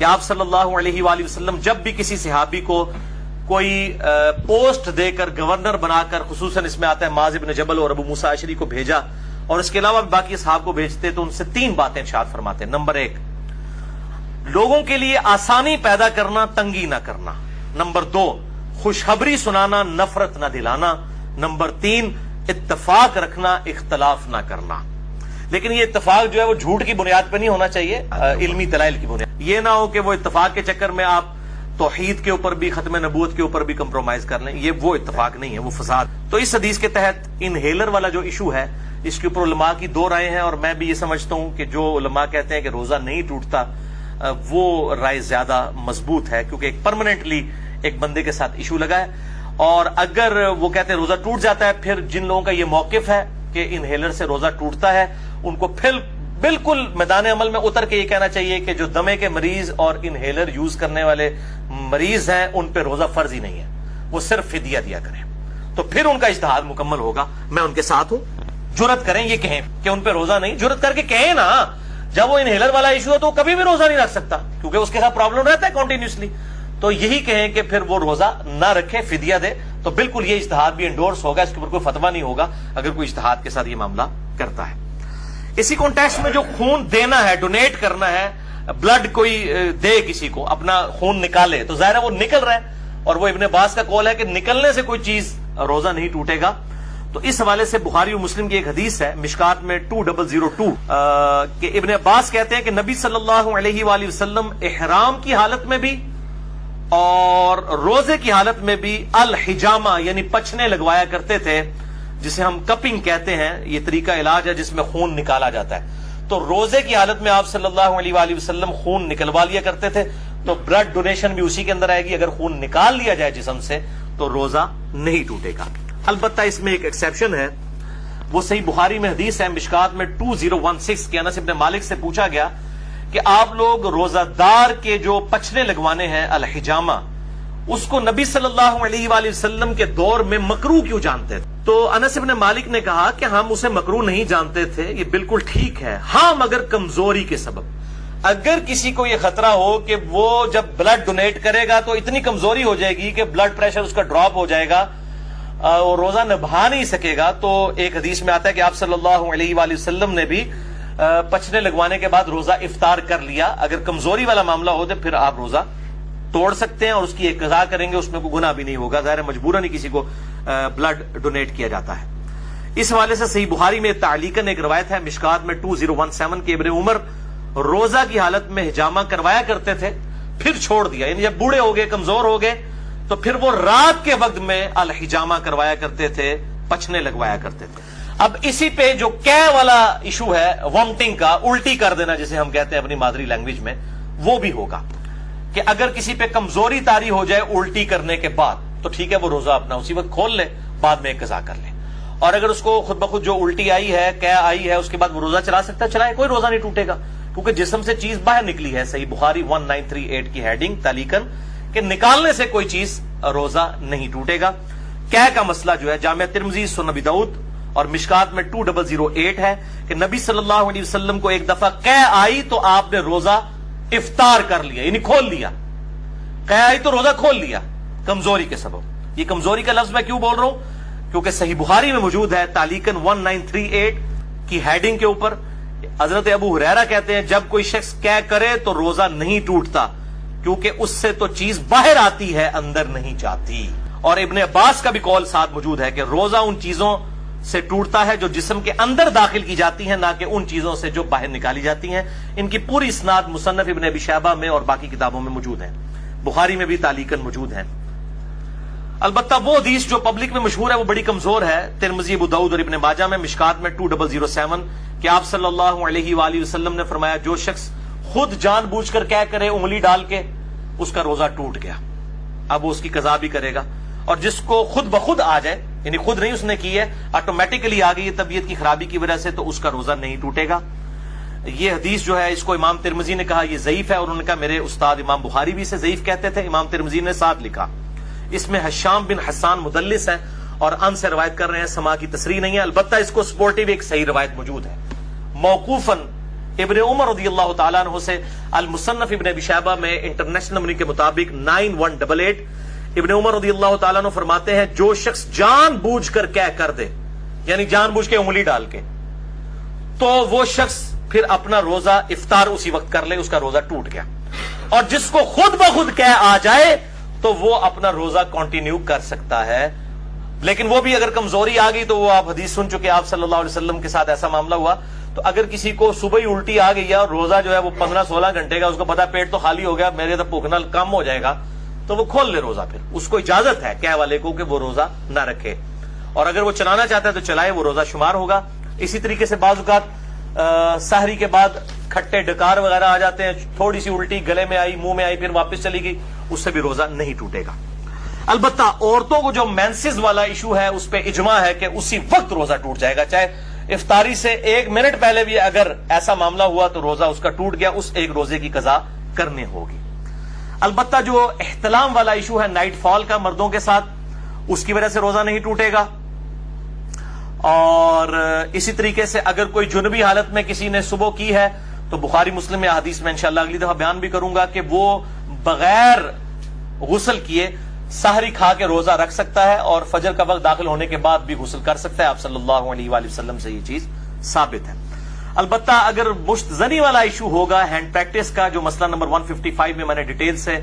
کہ آپ صلی اللہ علیہ وآلہ وسلم جب بھی کسی صحابی کو کوئی پوسٹ دے کر گورنر بنا کر، خصوصاً اس میں آتا ہے معاذ بن جبل اور ابو موسیٰ اشعری کو بھیجا، اور اس کے علاوہ باقی اصحاب کو بھیجتے، تو ان سے 3 باتیں ارشاد فرماتے ہیں۔ نمبر 1، لوگوں کے لیے آسانی پیدا کرنا، تنگی نہ کرنا۔ نمبر 2، خوشخبری سنانا، نفرت نہ دلانا۔ نمبر 3، اتفاق رکھنا، اختلاف نہ کرنا۔ لیکن یہ اتفاق جو ہے وہ جھوٹ کی بنیاد پہ نہیں ہونا چاہیے، علمی دلائل کی بنیاد۔ یہ نہ ہو کہ وہ اتفاق کے چکر میں آپ توحید کے اوپر بھی، ختم نبوت کے اوپر بھی کمپرومائز کر لیں، یہ وہ اتفاق نہیں ہے، وہ فساد۔ تو اس حدیث کے تحت انہیلر والا جو ایشو ہے، اس کے اوپر علماء کی 2 رائے ہیں، اور میں بھی یہ سمجھتا ہوں کہ جو علماء کہتے ہیں کہ روزہ نہیں ٹوٹتا، وہ رائے زیادہ مضبوط ہے، کیونکہ ایک پرماننٹلی ایک بندے کے ساتھ ایشو لگا ہے۔ اور اگر وہ کہتے ہیں روزہ ٹوٹ جاتا ہے، پھر جن لوگوں کا یہ موقف ہے کہ انہیلر سے روزہ ٹوٹتا ہے، ان کو پھر بالکل میدان عمل میں اتر کے یہ کہنا چاہیے کہ جو دمے کے مریض اور انہیلر یوز کرنے والے مریض ہیں، ان پہ روزہ فرض ہی نہیں ہے، وہ صرف فدیہ دیا کریں، تو پھر ان کا اجتہاد مکمل ہوگا۔ میں ان کے ساتھ ہوں، جرت کریں یہ کہیں کہ ان پہ روزہ نہیں، جرت کر کے کہیں نا۔ جب وہ انہیلر والا ایشو ہے تو وہ کبھی بھی روزہ نہیں رکھ سکتا، کیونکہ اس کے ساتھ پرابلم رہتا ہے کنٹینیوسلی، تو یہی کہیں کہ پھر وہ روزہ نہ رکھے، فدیہ دے، تو بالکل یہ اجتہاد بھی انڈورس ہوگا، اس کے اوپر کوئی فتویٰ نہیں ہوگا اگر کوئی اجتہاد کے ساتھ یہ معاملہ کرتا ہے۔ اسی کانٹیکسٹ میں جو خون دینا ہے، ڈونیٹ کرنا ہے، بلڈ کوئی دے کسی کو، اپنا خون نکالے، تو ظاہر ہے وہ نکل رہا ہے، اور وہ ابن عباس کا قول ہے کہ نکلنے سے کوئی چیز روزہ نہیں ٹوٹے گا۔ تو اس حوالے سے بخاری و مسلم کی ایک حدیث ہے مشکات میں 2002 کہ ابن عباس کہتے ہیں کہ نبی صلی اللہ علیہ وآلہ وسلم احرام کی حالت میں بھی اور روزے کی حالت میں بھی الحجامہ یعنی پچھنے لگوایا کرتے تھے، جسے ہم کپنگ کہتے ہیں، یہ طریقہ علاج ہے جس میں خون نکالا جاتا ہے۔ تو روزے کی حالت میں آپ صلی اللہ علیہ وآلہ وسلم خون نکلوا لیا کرتے تھے، تو بلڈ ڈونیشن بھی اسی کے اندر آئے گی۔ اگر خون نکال لیا جائے جسم سے تو روزہ نہیں ٹوٹے گا۔ البتہ اس میں ایک ایکسیپشن ہے، وہ صحیح بخاری میں حدیث ہے مشکات میں 2016 کہ انس بن مالک سے پوچھا گیا کہ آپ لوگ روزہ دار کے جو پچھنے لگوانے ہیں الحجامہ، اس کو نبی صلی اللہ علیہ وآلہ وسلم کے دور میں مکروہ کیوں جانتے تھے؟ تو انس بن مالک نے کہا کہ ہم اسے مکروہ نہیں جانتے تھے، یہ بالکل ٹھیک ہے، ہاں مگر کمزوری کے سبب۔ اگر کسی کو یہ خطرہ ہو کہ وہ جب بلڈ ڈونیٹ کرے گا تو اتنی کمزوری ہو جائے گی کہ بلڈ پریشر اس کا ڈراپ ہو جائے گا اور روزہ نبھا نہیں سکے گا، تو ایک حدیث میں آتا ہے کہ آپ صلی اللہ علیہ وآلہ وسلم نے بھی پچھنے لگوانے کے بعد روزہ افطار کر لیا۔ اگر کمزوری والا معاملہ ہو تو پھر آپ روزہ توڑ سکتے ہیں اور اس کی ایک قضا کریں گے، اس میں کوئی گناہ بھی نہیں ہوگا، ظاہر مجبوراً کسی کو بلڈ ڈونیٹ کیا جاتا ہے۔ اس حوالے سے صحیح بخاری میں تعلیقاً ایک روایت ہے مشکات میں 2017 کے ابن عمر روزہ کی حالت میں حجامہ کروایا کرتے تھے، پھر چھوڑ دیا، یعنی جب بوڑھے ہو گئے، کمزور ہو گئے، تو پھر وہ رات کے وقت میں الحجامہ کروایا کرتے تھے، پچھنے لگوایا کرتے تھے۔ اب اسی پہ جو والا ایشو ہے وامٹنگ کا، الٹی کر دینا جسے ہم کہتے ہیں اپنی مادری لینگویج میں، وہ بھی ہوگا کہ اگر کسی پہ کمزوری طاری ہو جائے الٹی کرنے کے بعد تو ٹھیک ہے، وہ روزہ اپنا اسی وقت کھول لے، بعد میں ایک قضا کر لے، اور اگر اس کو خود بخود جو الٹی آئی ہے، آئی ہے، اس کے بعد وہ روزہ چلا سکتا ہے، چلائے، کوئی روزہ نہیں ٹوٹے گا، کیونکہ جسم سے چیز باہر نکلی ہے۔ صحیح بخاری 1938 کی ہیڈنگ تعلیقاً کہ نکالنے سے کوئی چیز روزہ نہیں ٹوٹے گا۔ کا مسئلہ جو ہے جامعہ ترمذی، سنن ابی داؤد اور مشکات میں 2008 ہے کہ نبی صلی اللہ علیہ وسلم کو ایک دفعہ آئی تو آپ نے روزہ افطار کر لیا، یعنی کھول لیا۔ آئی تو روزہ کھول لیا کمزوری کے سبب۔ یہ کمزوری کا لفظ میں کیوں بول رہا ہوں؟ کیونکہ صحیح بخاری میں موجود ہے تعلیقاً 1938 کی ہیڈنگ کے اوپر حضرت ابو ہریرہ کہتے ہیں جب کوئی شخص کرے تو روزہ نہیں ٹوٹتا، کیونکہ اس سے تو چیز باہر آتی ہے، اندر نہیں جاتی۔ اور ابن عباس کا بھی قول ساتھ موجود ہے کہ روزہ ان چیزوں سے ٹوٹتا ہے جو جسم کے اندر داخل کی جاتی ہیں، نہ کہ ان چیزوں سے جو باہر نکالی جاتی ہیں۔ ان کی پوری اسناد مصنف ابن ابی شیبہ میں اور باقی کتابوں میں موجود ہیں، بخاری میں بھی تعلیقاً موجود ہیں۔ البتہ وہ حدیث جو پبلک میں مشہور ہے وہ بڑی کمزور ہے، ترمذی، ابو داؤد اور ابن ماجہ میں مشکات میں 2007 کہ آپ صلی اللہ علیہ وآلہ وسلم نے فرمایا جو شخص خود جان بوجھ کر کرے انگلی ڈال کے، اس کا روزہ ٹوٹ گیا، اب وہ اس کی قضا بھی کرے گا۔ اور جس کو خود بخود آ جائے، یعنی خود نہیں اس نے کی ہے، آٹومیٹکلی آ گئی طبیعت کی خرابی کی وجہ سے، تو اس کا روزہ نہیں ٹوٹے گا۔ یہ حدیث جو ہے اس کو امام ترمذی نے کہا یہ ضعیف ہے، اور انہوں نے کہا میرے استاد امام بخاری بھی اسے ضعیف کہتے تھے، امام ترمذی نے ساتھ لکھا اس میں حشام بن حسان مدلس ہے اور ان سے روایت کر رہے ہیں، سما کی تصریح نہیں ہے۔ البتہ اس کو سپورٹیو ایک صحیح روایت موجود ہے موقوفاً ابن عمر رضی اللہ تعالیٰ عنہ سے المصنف ابن ابی شیبہ میں انٹرنیشنل نمبر کے مطابق 9188 ابن عمر رضی اللہ تعالیٰ عنہ فرماتے ہیں جو شخص جان بوجھ کر کر دے، یعنی جان بوجھ کے انگلی ڈال کے، تو وہ شخص پھر اپنا روزہ افطار اسی وقت کر لے، اس کا روزہ ٹوٹ گیا. اور جس کو خود بخود آ جائے تو وہ اپنا روزہ کنٹینیو کر سکتا ہے. لیکن وہ بھی اگر کمزوری آ گئی تو وہ آپ حدیث سن چکے، آپ صلی اللہ علیہ وسلم کے ساتھ ایسا معاملہ ہوا. تو اگر کسی کو صبح ہی الٹی آ گئی ہے اور روزہ جو ہے وہ 15-16 گھنٹے کا، اس کو پتا پیٹ تو خالی ہو گیا، میرے تو بھوکنا کم ہو جائے گا، تو وہ کھول لے روزہ. پھر اس کو اجازت ہے کہہ والے کو کہ وہ روزہ نہ رکھے، اور اگر وہ چلانا چاہتا ہے تو چلائے، وہ روزہ شمار ہوگا. اسی طریقے سے بعض اوقات سحری کے بعد کھٹے ڈکار وغیرہ آ جاتے ہیں، تھوڑی سی الٹی گلے میں آئی، منہ میں آئی، پھر واپس چلی گئی، اس سے بھی روزہ نہیں ٹوٹے گا. البتہ عورتوں کو جو مینسز والا ایشو ہے اس پہ اجماع ہے کہ اسی وقت روزہ ٹوٹ جائے گا، چاہے افطاری سے 1 منٹ پہلے بھی اگر ایسا معاملہ ہوا تو روزہ اس کا ٹوٹ گیا، اس ایک روزے کی قضا کرنی ہوگی. البتہ جو احتلام والا ایشو ہے نائٹ فال کا مردوں کے ساتھ، اس کی وجہ سے روزہ نہیں ٹوٹے گا. اور اسی طریقے سے اگر کوئی جنبی حالت میں کسی نے صبح کی ہے تو بخاری مسلم میں حدیث میں انشاءاللہ اگلی دفعہ بیان بھی کروں گا کہ وہ بغیر غسل کیے سحری کھا کے روزہ رکھ سکتا ہے اور فجر کا وقت داخل ہونے کے بعد بھی غسل کر سکتا ہے. آپ صلی اللہ علیہ وآلہ وسلم سے یہ چیز ثابت ہے. البتہ اگر مشت زنی والا ایشو ہوگا، ہینڈ پریکٹس کا، جو مسئلہ نمبر 155 میں میں نے ڈیٹیل سے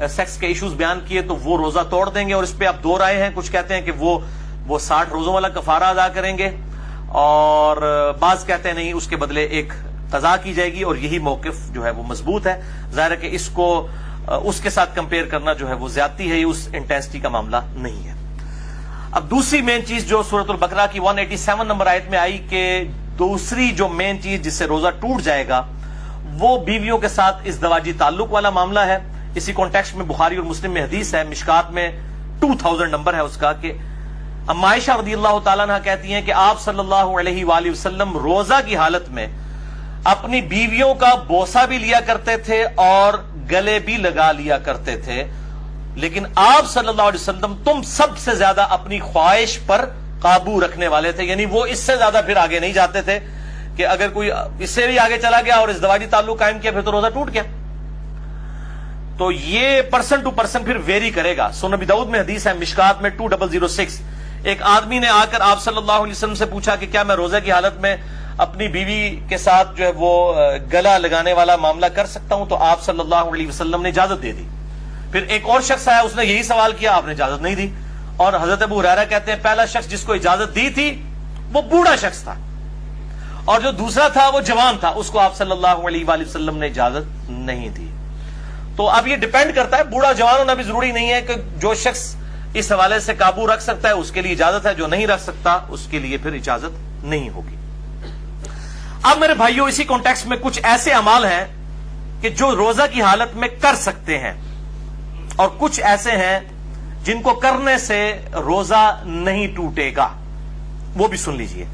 سیکس کے ایشوز بیان کیے، تو وہ روزہ توڑ دیں گے. اور اس پہ اب 2 رائے ہیں، کچھ کہتے ہیں کہ وہ 60 روزوں والا کفارہ ادا کریں گے، اور بعض کہتے ہیں نہیں، اس کے بدلے ایک قضا کی جائے گی. اور یہی موقف جو ہے وہ مضبوط ہے. ظاہر ہے کہ اس کو اس کے ساتھ کمپیئر کرنا جو ہے وہ زیادتی ہے، یہ اس انٹینسٹی کا معاملہ نہیں ہے. اب دوسری مین چیز جو سورۃ البقرہ کی 187 نمبر آیت میں آئی کہ دوسری جو مین چیز جس سے روزہ ٹوٹ جائے گا وہ بیویوں کے ساتھ ازدواجی تعلق والا معاملہ ہے. اسی کانٹیکسٹ میں بخاری اور مسلم میں حدیث ہے، مشکات میں 2000 نمبر ہے اس کا، کہ اما عائشہ رضی اللہ تعالیٰ عنہ کہتی ہیں کہ آپ صلی اللہ علیہ وآلہ وسلم روزہ کی حالت میں اپنی بیویوں کا بوسہ بھی لیا کرتے تھے اور گلے بھی لگا لیا کرتے تھے، لیکن آپ صلی اللہ علیہ وسلم تم سب سے زیادہ اپنی خواہش پر قابو رکھنے والے تھے. یعنی وہ اس سے زیادہ پھر آگے نہیں جاتے تھے کہ اگر کوئی اس سے بھی آگے چلا گیا اور ازدواجی تعلق قائم کیا پھر تو روزہ ٹوٹ گیا. تو یہ پرسن ٹو پرسن پھر ویری کرے گا. سنن ابی داؤد میں حدیث ہے، مشکات میں 2006، ایک آدمی نے آ کر آپ صلی اللہ علیہ وسلم سے پوچھا کہ کیا میں روزہ کی حالت میں اپنی بیوی کے ساتھ جو ہے وہ گلا لگانے والا معاملہ کر سکتا ہوں؟ تو آپ صلی اللہ علیہ وسلم نے اجازت دے دی. پھر ایک اور شخص آیا، اس نے یہی سوال کیا، آپ نے اجازت نہیں دی. اور حضرت ابو ہریرہ کہتے ہیں پہلا شخص جس کو اجازت دی تھی وہ بوڑھا شخص تھا، اور جو دوسرا تھا وہ جوان تھا، اس کو آپ صلی اللہ علیہ وآلہ وسلم نے اجازت نہیں دی. تو اب یہ ڈیپینڈ کرتا ہے، بوڑھا جوان ہونا بھی ضروری نہیں ہے کہ جو شخص اس حوالے سے قابو رکھ سکتا ہے اس کے لیے اجازت ہے، جو نہیں رکھ سکتا اس کے لیے پھر اجازت نہیں ہوگی. اب میرے بھائیوں، اسی کانٹیکسٹ میں کچھ ایسے اعمال ہیں کہ جو روزہ کی حالت میں کر سکتے ہیں، اور کچھ ایسے ہیں جن کو کرنے سے روزہ نہیں ٹوٹے گا. وہ بھی سن لیجئے.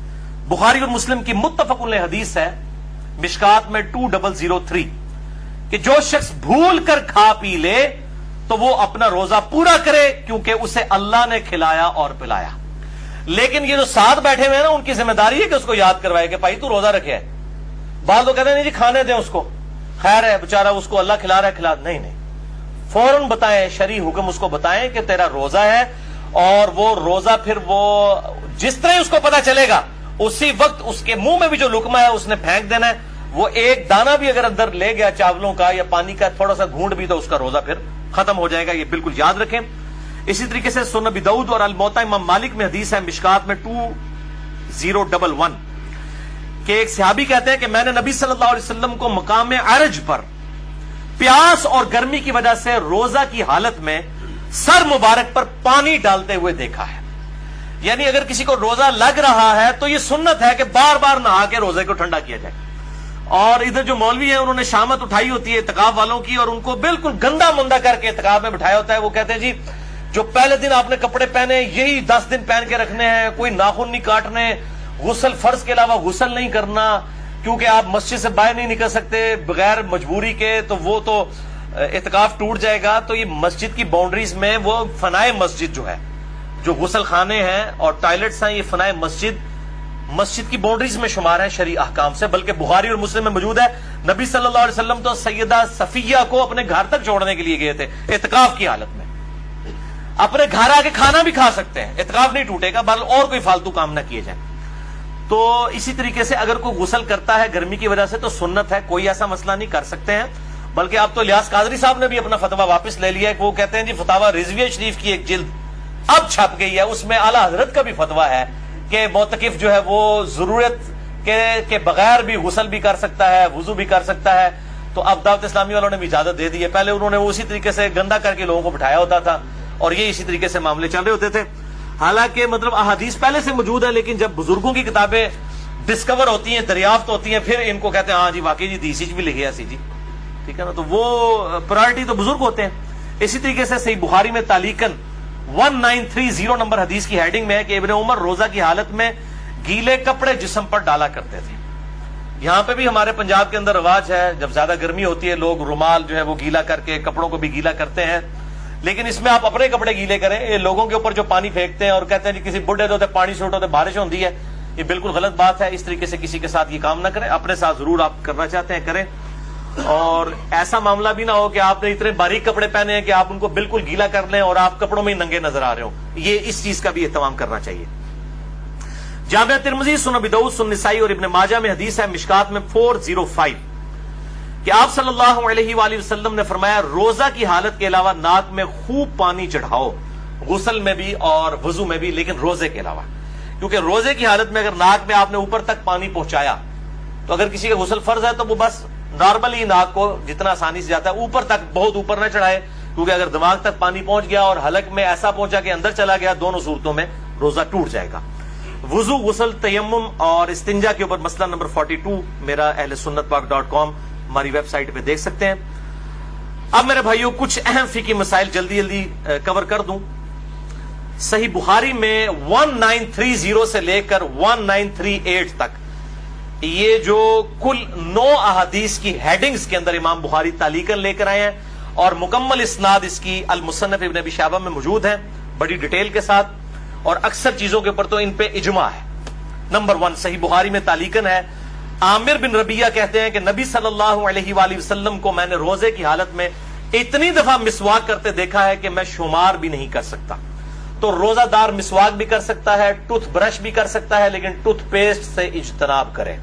بخاری اور مسلم کی متفق علیہ حدیث ہے، مشکات میں 2003، کہ جو شخص بھول کر کھا پی لے تو وہ اپنا روزہ پورا کرے، کیونکہ اسے اللہ نے کھلایا اور پلایا. لیکن یہ جو ساتھ بیٹھے ہوئے ہیں نا، ان کی ذمہ داری ہے کہ اس کو یاد کروائے کہ بھائی تو روزہ رکھے ہے. بعض لوگ کہتے ہیں نہیں جی کھانے دیں اس کو، خیر ہے بیچارہ، اس کو اللہ کھلا رہا ہے، کھلا. نہیں، فوراً بتائیں، شرعی حکم اس کو بتائیں کہ تیرا روزہ ہے، اور وہ روزہ پھر وہ جس طرح اس کو پتا چلے گا اسی وقت اس کے منہ میں بھی جو لقمہ ہے اس نے پھینک دینا ہے. وہ ایک دانہ بھی اگر اندر لے گیا چاولوں کا یا پانی کا تھوڑا سا گھونٹ بھی، تو اس کا روزہ پھر ختم ہو جائے گا. یہ بالکل یاد رکھیں. اسی طریقے سے سنن ابی داؤد اور الموطا امام مالک میں حدیث ہے، مشکات میں 2011، کہ ایک صحابی کہتے ہیں کہ میں نے نبی صلی اللہ علیہ وسلم کو مقام عرج پر پیاس اور گرمی کی وجہ سے روزہ کی حالت میں سر مبارک پر پانی ڈالتے ہوئے دیکھا ہے. یعنی اگر کسی کو روزہ لگ رہا ہے تو یہ سنت ہے کہ بار بار نہا کے روزے کو ٹھنڈا کیا جائے. اور ادھر جو مولوی ہیں انہوں نے شامت اٹھائی ہوتی ہے اعتکاف والوں کی، اور ان کو بالکل گندا مندہ کر کے اعتکاف میں بٹھایا ہوتا ہے. وہ کہتے ہیں جی جو پہلے دن آپ نے کپڑے پہنے یہی 10 دن پہن کے رکھنے ہیں، کوئی ناخن نہیں کاٹنے، غسل فرض کے علاوہ غسل نہیں کرنا، کیونکہ آپ مسجد سے باہر نہیں نکل سکتے بغیر مجبوری کے، تو وہ تو اعتکاف ٹوٹ جائے گا. تو یہ مسجد کی باؤنڈریز میں وہ فنائے مسجد جو ہے، جو غسل خانے ہیں اور ٹوائلٹس ہیں، یہ فنائے مسجد مسجد کی باؤنڈریز میں شمار ہیں شرعی احکام سے، بلکہ بخاری اور مسلم میں موجود ہے نبی صلی اللہ علیہ وسلم تو سیدہ صفیہ کو اپنے گھر تک چھوڑنے کے لیے گئے تھے اعتکاف کی حالت میں. اپنے گھر آ کے کھانا بھی کھا سکتے ہیں، اعتکاف نہیں ٹوٹے گا، بل اور کوئی فالتو کام نہ کیے جائیں. تو اسی طریقے سے اگر کوئی غسل کرتا ہے گرمی کی وجہ سے تو سنت ہے، کوئی ایسا مسئلہ نہیں، کر سکتے ہیں. بلکہ اب تو الیاس قادری صاحب نے بھی اپنا فتویٰ واپس لے لیا ہے کہ وہ کہتے ہیں جی فتاویٰ رضویہ شریف کی ایک جلد اب چھپ گئی ہے، اس میں اعلیٰ حضرت کا بھی فتویٰ ہے کہ معتکف جو ہے وہ ضرورت کے بغیر بھی غسل بھی کر سکتا ہے، وضو بھی کر سکتا ہے. تو اب دعوت اسلامی والوں نے بھی اجازت دے دی ہے. پہلے انہوں نے اسی طریقے سے گندا کر کے لوگوں کو بٹھایا ہوتا تھا اور یہ اسی طریقے سے معاملے چل رہے ہوتے تھے. حالانکہ مطلب احادیث پہلے سے موجود ہے، لیکن جب بزرگوں کی کتابیں ڈسکور ہوتی ہیں، دریافت ہوتی ہیں، پھر ان کو کہتے ہیں ہاں جی واقعی جی دیسی بھی لکھے ایسی جی، ٹھیک ہے نا. تو وہ پرائرٹی تو بزرگ ہوتے ہیں. اسی طریقے سے صحیح بخاری میں تعلیقاً 1930 نمبر حدیث کی ہیڈنگ میں ہے کہ ابن عمر روزہ کی حالت میں گیلے کپڑے جسم پر ڈالا کرتے تھے. یہاں پہ بھی ہمارے پنجاب کے اندر رواج ہے، جب زیادہ گرمی ہوتی ہے لوگ رومال جو ہے وہ گیلا کر کے کپڑوں کو بھی گیلا کرتے ہیں. لیکن اس میں آپ اپنے کپڑے گیلے کریں. یہ لوگوں کے اوپر جو پانی پھینکتے ہیں اور کہتے ہیں جی کسی بڈھے تو پانی سے اٹھو تو بارش ہوتی ہے، یہ بالکل غلط بات ہے. اس طریقے سے کسی کے ساتھ یہ کام نہ کریں. اپنے ساتھ ضرور آپ کرنا چاہتے ہیں کریں، اور ایسا معاملہ بھی نہ ہو کہ آپ نے اتنے باریک کپڑے پہنے ہیں کہ آپ ان کو بالکل گیلا کر لیں اور آپ کپڑوں میں ہی ننگے نظر آ رہے ہوں. یہ اس چیز کا بھی اہتمام کرنا چاہیے. جامعہ ترمذی، سنن ابی داؤد، سنن نسائی اور ابن ماجہ میں حدیث ہے مشکات میں 405 کہ آپ صلی اللہ علیہ وآلہ وسلم نے فرمایا روزہ کی حالت کے علاوہ ناک میں خوب پانی چڑھاؤ، غسل میں بھی اور وضو میں بھی، لیکن روزے کے علاوہ. کیونکہ روزے کی حالت میں اگر ناک میں آپ نے اوپر تک پانی پہنچایا تو اگر کسی کا غسل فرض ہے تو وہ بس نارملی ناک کو جتنا آسانی سے جاتا ہے اوپر تک، بہت اوپر نہ چڑھائے، کیونکہ اگر دماغ تک پانی پہنچ گیا اور حلق میں ایسا پہنچا کہ اندر چلا گیا، دونوں صورتوں میں روزہ ٹوٹ جائے گا. وضو، غسل، تیمم اور استنجا کے اوپر مسئلہ نمبر 42 میرا اہل سنت پاک.com ہماری ویب سائٹ پہ دیکھ سکتے ہیں. اب میرے بھائیوں کچھ اہم فقہی مسائل جلدی جلدی کور کر دوں. صحیح بخاری میں 1930 سے لے کر 1938 تک یہ جو کل 9 احادیث کی ہیڈنگز کے اندر امام بخاری تعلیقاً لے کر آئے ہیں اور مکمل اسناد اس کی المصنف ابن ابی شیبہ میں موجود ہیں بڑی ڈیٹیل کے ساتھ، اور اکثر چیزوں کے اوپر تو ان پہ اجماع ہے. نمبر 1 صحیح بخاری میں تعلیقاً ہے، عامر بن ربیعہ کہتے ہیں کہ نبی صلی اللہ علیہ وآلہ وسلم کو میں نے روزے کی حالت میں اتنی دفعہ مسواک کرتے دیکھا ہے کہ میں شمار بھی نہیں کر سکتا. تو روزہ دار مسواک بھی کر سکتا ہے، ٹوتھ برش بھی کر سکتا ہے، لیکن ٹوتھ پیسٹ سے اجتناب کرے.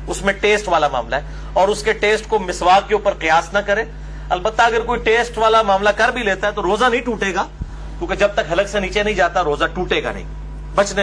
اس میں ٹیسٹ والا معاملہ ہے اور اس کے ٹیسٹ کو مسواک کے اوپر قیاس نہ کرے. البتہ اگر کوئی ٹیسٹ والا معاملہ کر بھی لیتا ہے تو روزہ نہیں ٹوٹے گا، کیونکہ جب تک حلق سے نیچے نہیں جاتا روزہ ٹوٹے گا نہیں. بچنے